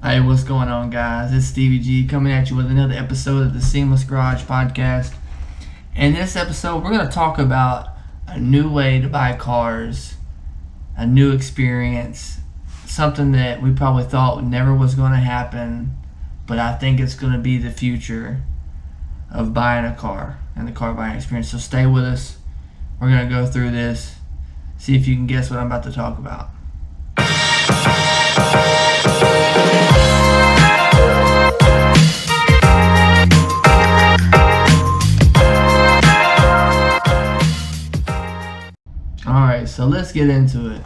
Hey, what's going on, guys? It's Stevie G coming at you with another episode of the Seamless Garage Podcast. In this episode, we're going to talk about a new way to buy cars, a new experience, something that we probably thought never was going to happen, but I think it's going to be the future of buying a car and the car buying experience. So stay with us. We're going to go through this, see if you can guess what I'm about to talk about. Alright, so let's get into it.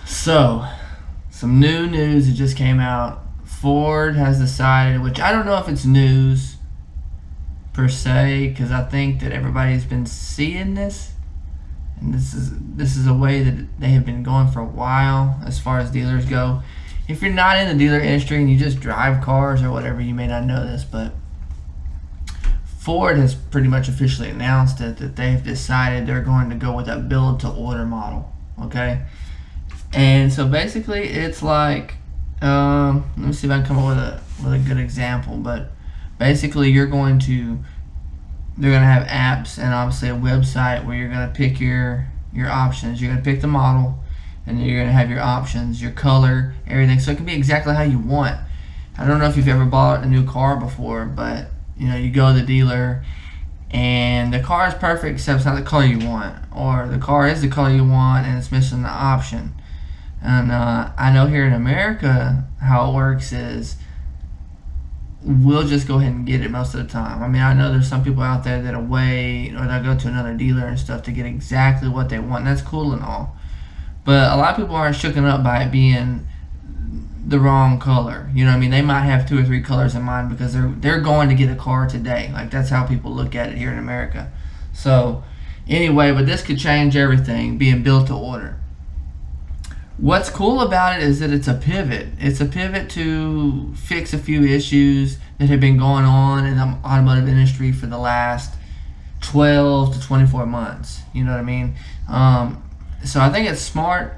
So, some new news that just came out. Ford has decided, which I don't know if it's news per se, because I think that everybody's been seeing this. And this is a way that they have been going for a while as far as dealers go. If you're not in the dealer industry and you just drive cars or whatever, you may not know this, but Ford has pretty much officially announced it, that they've decided they're going to go with a build-to-order model, okay? And so basically it's like, let me see if I can come up with a good example, but basically they're going to have apps and obviously a website where you're going to pick your options. You're going to pick the model, and then you're going to have your options, your color, everything. So it can be exactly how you want. I don't know if you've ever bought a new car before, but you go to the dealer and the car is perfect except it's not the color you want, or the car is the color you want and it's missing the option. And I know here in America how it works is we'll just go ahead and get it most of the time. I mean, I know there's some people out there that'll wait or they'll go to another dealer and stuff to get exactly what they want, and that's cool and all. But a lot of people aren't shooken up by it being the wrong color. You know what I mean? They might have 2 or 3 colors in mind because they're going to get a car today. Like, that's how people look at it here in America. So anyway, but this could change everything, being built to order. What's cool about it is that it's a pivot. It's a pivot to fix a few issues that have been going on in the automotive industry for the last 12 to 24 months. You know what I mean? So I think it's smart.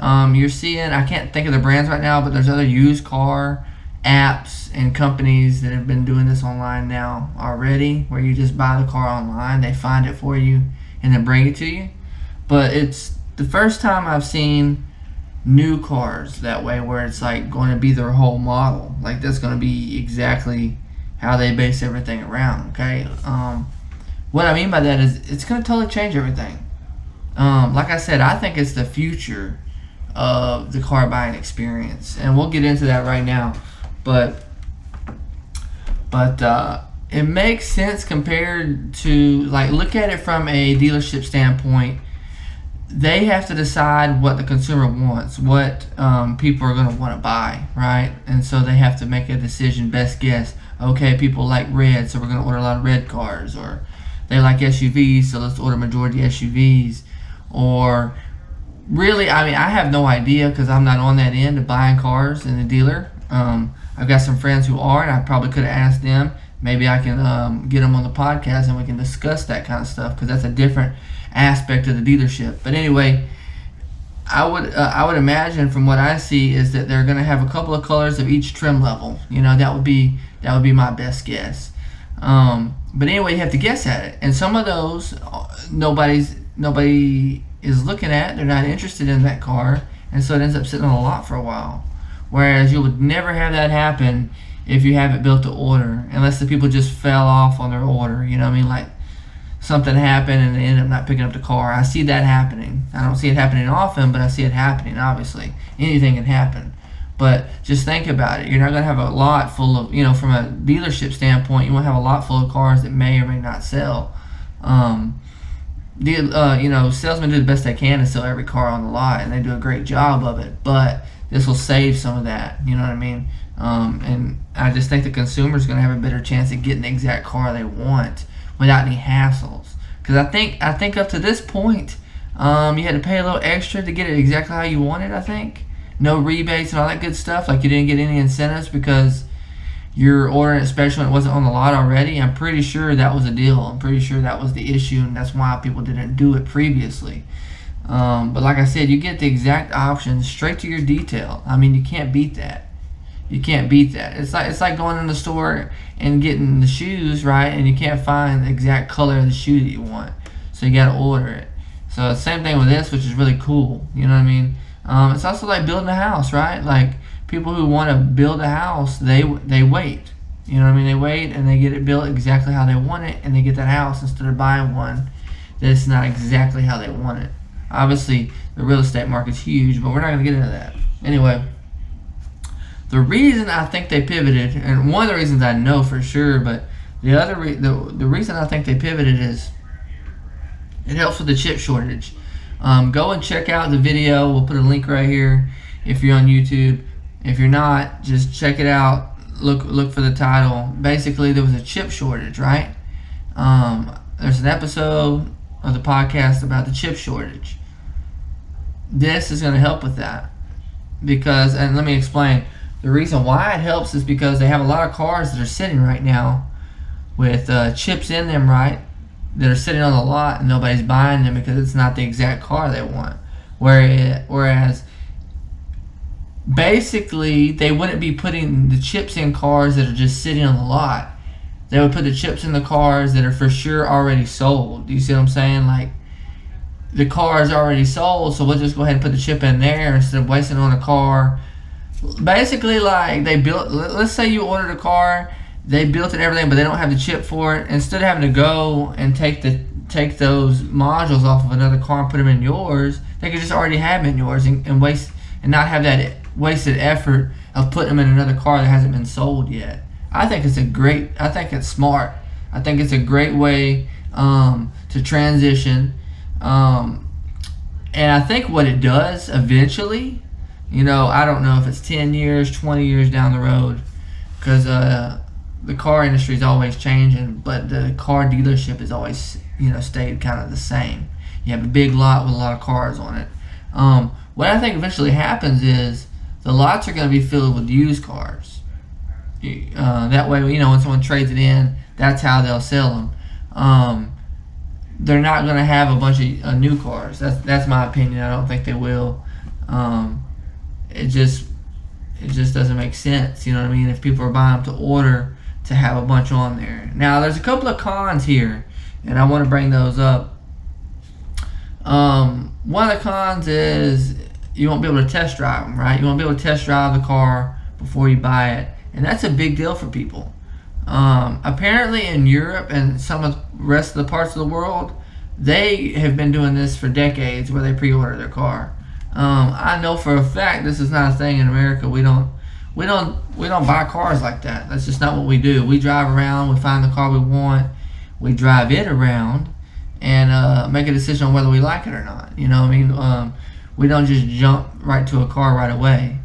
You're seeing, I can't think of the brands right now, but there's other used car apps and companies that have been doing this online now already, where you just buy the car online, they find it for you, and then bring it to you. But it's the first time I've seen new cars that way, where it's like going to be their whole model. Like, that's going to be exactly how they base everything around, okay? What I mean by that is it's going to totally change everything. Like I said, I think it's the future of the car buying experience, and we'll get into that right now. But it makes sense compared to, like, look at it from a dealership standpoint. They have to decide what the consumer wants, what people are going to want to buy, right? And so they have to make a decision, best guess. Okay, people like red, so we're going to order a lot of red cars. Or they like SUVs, so let's order majority SUVs. Or really, I mean, I have no idea because I'm not on that end of buying cars in the dealer. I've got some friends who are, and I probably could have asked them. Maybe I can get them on the podcast and we can discuss that kind of stuff, because that's a different aspect of the dealership. But anyway, I would imagine from what I see is that they're going to have a couple of colors of each trim level. That would be my best guess. But anyway, you have to guess at it, and some of those nobody is looking at. They're not interested in that car, and so it ends up sitting on the lot for a while. Whereas you would never have that happen if you have it built to order, unless the people just fell off on their order. You know what I mean? Like, something happened and they end up not picking up the car. I see that happening. I don't see it happening often, but I see it happening, obviously. Anything can happen. But just think about it. You're not going to have a lot full of, from a dealership standpoint, you won't have a lot full of cars that may or may not sell. Salesmen do the best they can to sell every car on the lot, and they do a great job of it. But this will save some of that. You know what I mean? And I just think the consumer is going to have a better chance of getting the exact car they want without any hassles. Because I think up to this point, you had to pay a little extra to get it exactly how you wanted. I think no rebates and all that good stuff. Like, you didn't get any incentives because you're ordering it special and it wasn't on the lot already. I'm pretty sure that was a deal. I'm pretty sure that was the issue, and that's why people didn't do it previously. But like I said, you get the exact options straight to your detail. I mean, you can't beat that. You can't beat that. It's like going in the store and getting the shoes, right, and you can't find the exact color of the shoe that you want, so you got to order it. So the same thing with this, which is really cool. You know what I mean? It's also like building a house, right? Like people who want to build a house, they wait. You know what I mean? They wait and they get it built exactly how they want it, and they get that house instead of buying one that's not exactly how they want it. Obviously, the real estate market's huge, but we're not going to get into that. Anyway, the reason I think they pivoted, and one of the reasons I know for sure, but the reason I think they pivoted is it helps with the chip shortage. Go and check out the video. We'll put a link right here if you're on YouTube. If you're not, just check it out. Look for the title. Basically, there was a chip shortage, right? There's an episode of the podcast about the chip shortage. This is going to help with that because, and let me explain. The reason why it helps is because they have a lot of cars that are sitting right now with chips in them, right? That are sitting on the lot and nobody's buying them because it's not the exact car they want. Whereas basically they wouldn't be putting the chips in cars that are just sitting on the lot. They would put the chips in the cars that are for sure already sold. Do you see what I'm saying? Like the car is already sold, so we'll just go ahead and put the chip in there instead of wasting on a car. Basically, like they built. Let's say you ordered a car. They built it and everything, but they don't have the chip for it. Instead of having to go and take those modules off of another car and put them in yours, they could just already have them in yours and waste and not have that wasted effort of putting them in another car that hasn't been sold yet. I think it's smart. I think it's a great way to transition. And I think what it does eventually, I don't know if it's 10 years, 20 years down the road, because the car industry is always changing, but the car dealership is always, stayed kind of the same. You have a big lot with a lot of cars on it. What I think eventually happens is the lots are going to be filled with used cars. That way, when someone trades it in, that's how they'll sell them. They're not going to have a bunch of new cars. That's my opinion. I don't think they will. It just doesn't make sense. You know what I mean? If people are buying them to order, to have a bunch on there. Now, there's a couple of cons here, and I want to bring those up. One of the cons is you won't be able to test drive them, right? You won't be able to test drive the car before you buy it, and that's a big deal for people. Apparently in Europe and some of the rest of the parts of the world, they have been doing this for decades where they pre-order their car. I know for a fact this is not a thing in America. We don't buy cars like that. That's just not what we do. We drive around, we find the car we want, we drive it around, and make a decision on whether we like it or not. You know what I mean? We don't just jump right to a car right away.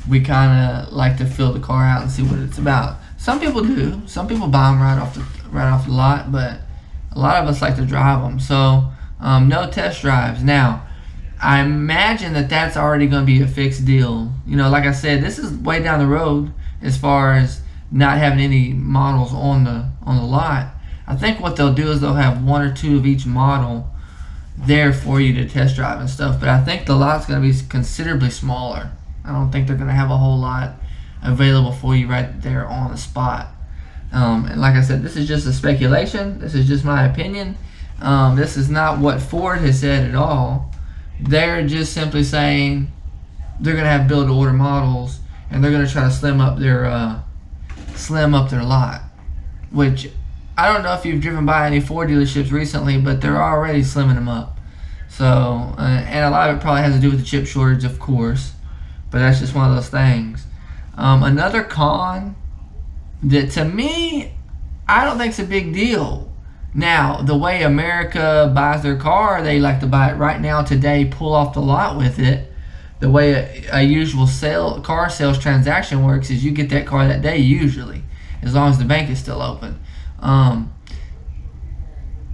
We kind of like to fill the car out and see what it's about. Some people do. Some people buy them right off the lot, but a lot of us like to drive them. So no test drives. Now, I imagine that's already going to be a fixed deal. Like I said, this is way down the road as far as not having any models on the lot. I think what they'll do is they'll have one or two of each model there for you to test drive and stuff. But I think the lot's going to be considerably smaller. I don't think they're going to have a whole lot available for you right there on the spot. And like I said, this is just a speculation. This is just my opinion. This is not what Ford has said at all. They're just simply saying they're going to have build-to-order models, and they're going to try to slim up their lot. Which I don't know if you've driven by any Ford dealerships recently, but they're already slimming them up. So, and a lot of it probably has to do with the chip shortage, of course. But that's just one of those things. Another con that to me, I don't think it's a big deal. Now, the way America buys their car, they like to buy it right now, today, pull off the lot with it. The way a usual car sales transaction works is you get that car that day usually, as long as the bank is still open.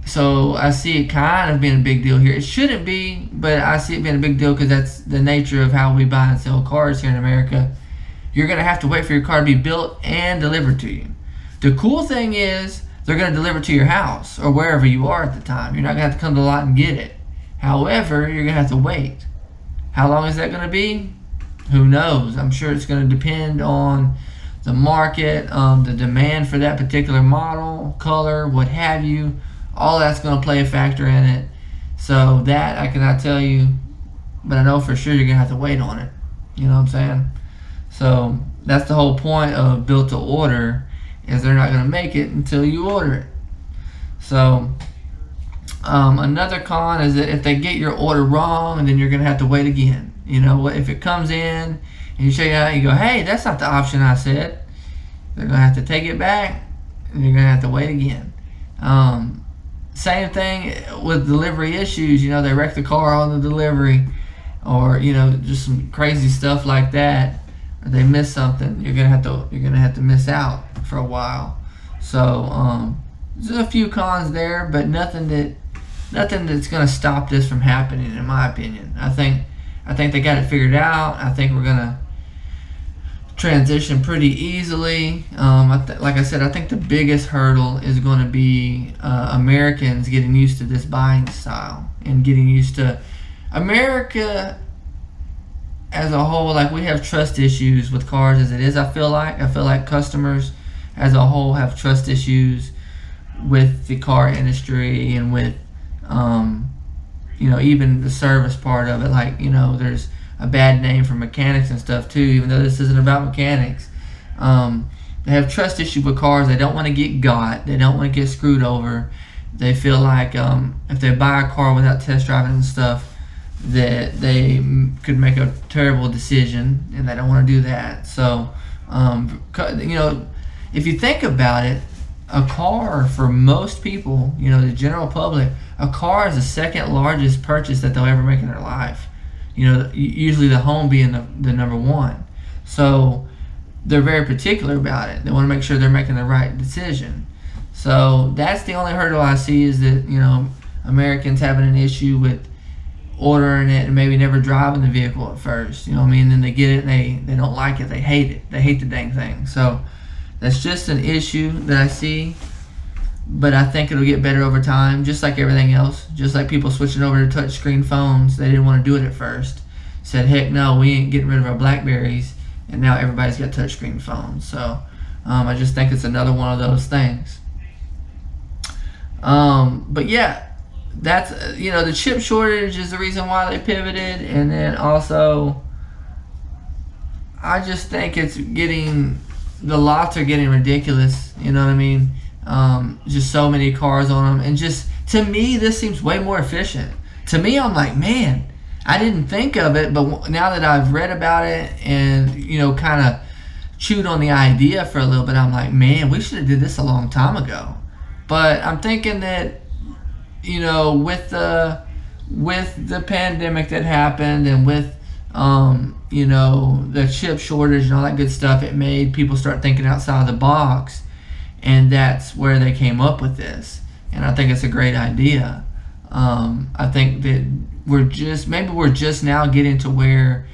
So I see it kind of being a big deal here. It shouldn't be, but I see it being a big deal because that's the nature of how we buy and sell cars here in America. You're going to have to wait for your car to be built and delivered to you. The cool thing is they're going to deliver it to your house or wherever you are at the time. You're not going to have to come to the lot and get it. However, you're going to have to wait. How long is that going to be? Who knows? I'm sure it's going to depend on the market, the demand for that particular model, color, what have you. All that's going to play a factor in it. So that I cannot tell you, but I know for sure you're going to have to wait on it. You know what I'm saying? So that's the whole point of built to order, is they're not going to make it until you order it. So another con is that if they get your order wrong, then you're going to have to wait again. You know, if it comes in and you check it out and you go, hey, that's not the option I said, they're going to have to take it back and you're going to have to wait again. Same thing with delivery issues. You know, they wreck the car on the delivery, or, you know, just some crazy stuff like that, or they miss something, you're gonna have to miss out for a while. So there's a few cons there, but nothing that's gonna stop this from happening, in my opinion. I think they got it figured out. I think we're gonna transition pretty easily. Like I said, I think the biggest hurdle is going to be Americans getting used to this buying style and getting used to America as a whole. Like, we have trust issues with cars as it is. I feel like customers as a whole have trust issues with the car industry and with you know, even the service part of it. Like, you know, there's a bad name for mechanics and stuff too, even though this isn't about mechanics. They have trust issues with cars. They don't want to get got. They don't want to get screwed over. They feel like if they buy a car without test driving and stuff, that they could make a terrible decision, and they don't want to do that. So, you know, if you think about it, a car for most people, you know, the general public, a car is the second largest purchase that they'll ever make in their life. You know, usually the home being the number one. So they're very particular about it. They want to make sure they're making the right decision. So that's the only hurdle I see, is that, you know, Americans having an issue with ordering it and maybe never driving the vehicle at first. You know what I mean? Then they get it and they don't like it. They hate it. They hate the dang thing. So that's just an issue that I see. But I think it'll get better over time, just like everything else. Just like people switching over to touchscreen phones. They didn't want to do it at first. Said, heck no, we ain't getting rid of our Blackberries. And now everybody's got touchscreen phones. So I just think it's another one of those things. But yeah, that's, you know, the chip shortage is the reason why they pivoted. And then also, I just think it's getting, the lots are getting ridiculous. You know what I mean? Just so many cars on them, and just, to me, this seems way more efficient. To me, I'm like, man, I didn't think of it, but now that I've read about it and, you know, kind of chewed on the idea for a little bit, I'm like, man, we should have did this a long time ago. But I'm thinking that, you know, with the pandemic that happened, and with you know, the chip shortage and all that good stuff, it made people start thinking outside the box. And that's where they came up with this. And I think it's a great idea. I think that we're just now getting to where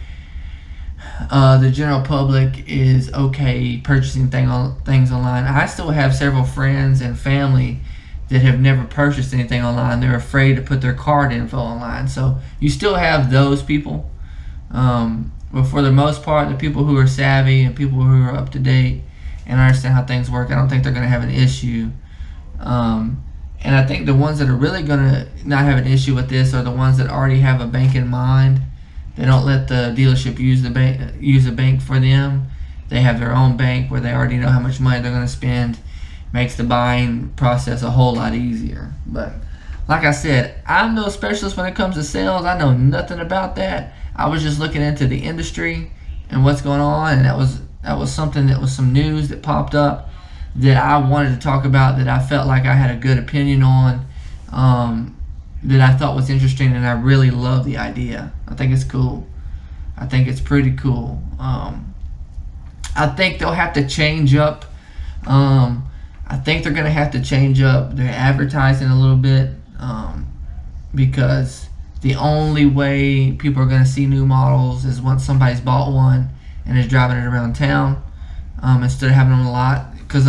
the general public is okay purchasing things online. I still have several friends and family that have never purchased anything online. They're afraid to put their card info online. So you still have those people. But for the most part, the people who are savvy and people who are up to date and understand how things work, I don't think they're going to have an issue. And I think the ones that are really going to not have an issue with this are the ones that already have a bank in mind. They don't let the dealership use a bank for them. They have their own bank where they already know how much money they're going to spend. Makes the buying process a whole lot easier. But like I said, I'm no specialist when it comes to sales. I know nothing about that. I was just looking into the industry and what's going on, and that was something that was some news that popped up that I wanted to talk about, that I felt like I had a good opinion on, that I thought was interesting, and I really love the idea. I think it's cool. I think it's pretty cool. I think they'll have to change up. I think they're going to have to change up their advertising a little bit, because the only way people are going to see new models is once somebody's bought one and is driving it around town, instead of having them a lot. Because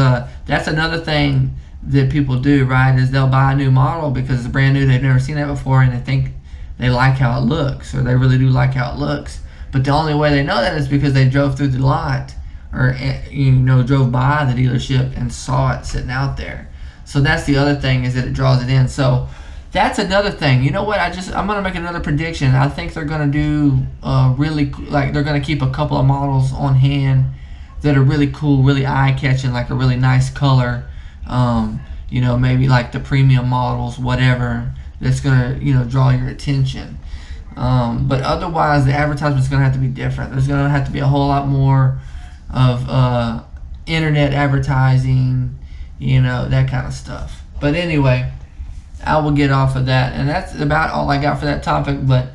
that's another thing that people do, right, is they'll buy a new model because it's brand new, they've never seen that before, and they think they like how it looks, or they really do like how it looks. But the only way they know that is because they drove through the lot, or drove by the dealership and saw it sitting out there. So that's the other thing, is that it draws it in. So that's another thing. You know what? I'm gonna make another prediction. I think they're gonna do they're gonna keep a couple of models on hand that are really cool, really eye catching, like a really nice color. Maybe like the premium models, whatever. That's gonna draw your attention. But otherwise, the advertisement's gonna have to be different. There's gonna have to be a whole lot more of internet advertising, that kind of stuff. But anyway, I will get off of that, and that's about all I got for that topic. But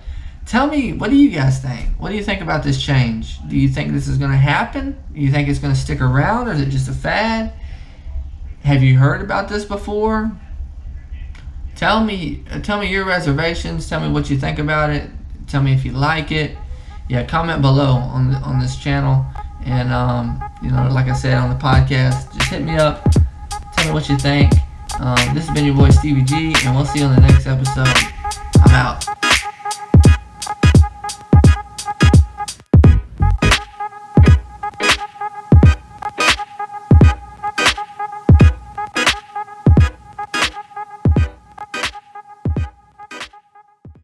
tell me, what do you guys think? What do you think about this change? Do you think this is going to happen? Do you think it's going to stick around, or is it just a fad? Have you heard about this before? Tell me your reservations. Tell me what you think about it. Tell me if you like it. Yeah, comment below on this channel, and like I said on the podcast, just hit me up. Tell me what you think. This has been your boy Stevie G, and we'll see you on the next episode. I'm out.